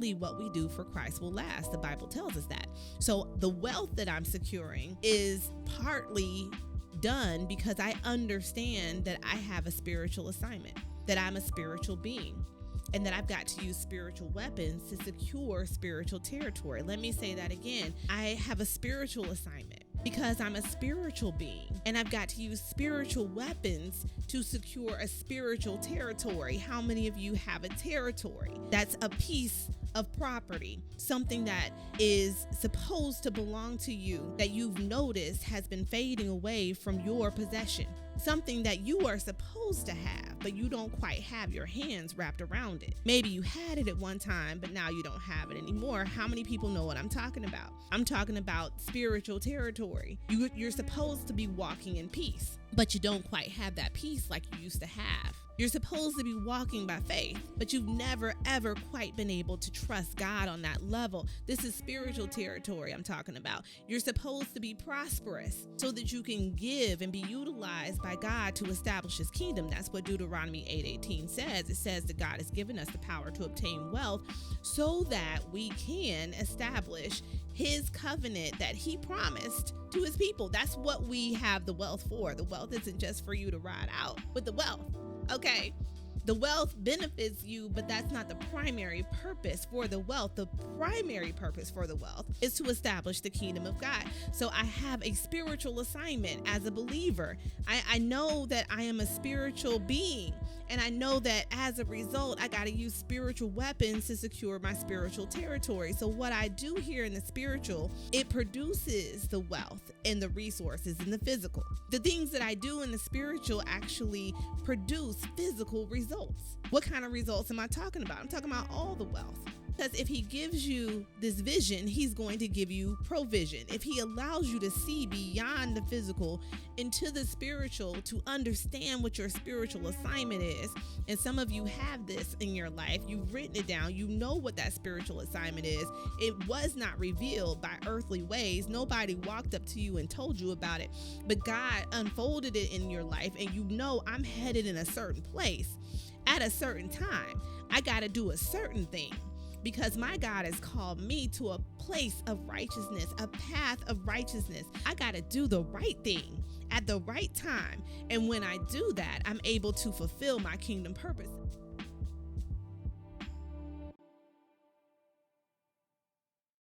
only what we do for Christ will last. The Bible tells us that. So the wealth that I'm securing is partly done because I understand that I have a spiritual assignment, that I'm a spiritual being, and that I've got to use spiritual weapons to secure spiritual territory. Let me say that again. I have a spiritual assignment because I'm a spiritual being, and I've got to use spiritual weapons to secure a spiritual territory. How many of you have a territory? That's a piece of property, something that is supposed to belong to you that you've noticed has been fading away from your possession, something that you are supposed to have, but you don't quite have your hands wrapped around it. Maybe you had it at one time, but now you don't have it anymore. How many people know what I'm talking about? I'm talking about spiritual territory. You're supposed to be walking in peace, but you don't quite have that peace like you used to have. You're supposed to be walking by faith, but you've never, ever quite been able to trust God on that level. This is spiritual territory I'm talking about. You're supposed to be prosperous so that you can give and be utilized by God to establish his kingdom. That's what Deuteronomy 8:18 says. It says that God has given us the power to obtain wealth so that we can establish his covenant that he promised to his people. That's what we have the wealth for. The wealth isn't just for you to ride out with the wealth. Okay, the wealth benefits you, but that's not the primary purpose for the wealth. The primary purpose for the wealth is to establish the kingdom of God. So I have a spiritual assignment as a believer. I know that I am a spiritual being, and I know that as a result, I got to use spiritual weapons to secure my spiritual territory. So what I do here in the spiritual, it produces the wealth and the resources in the physical. The things that I do in the spiritual actually produce physical results. What kind of results am I talking about? I'm talking about all the wealth. Because if he gives you this vision, he's going to give you provision. If he allows you to see beyond the physical into the spiritual, to understand what your spiritual assignment is, and some of you have this in your life, you've written it down, you know what that spiritual assignment is. It was not revealed by earthly ways. Nobody walked up to you and told you about it, but God unfolded it in your life, and you know, I'm headed in a certain place at a certain time. I got to do a certain thing, because my God has called me to a place of righteousness, a path of righteousness. I got to do the right thing at the right time. And when I do that, I'm able to fulfill my kingdom purpose.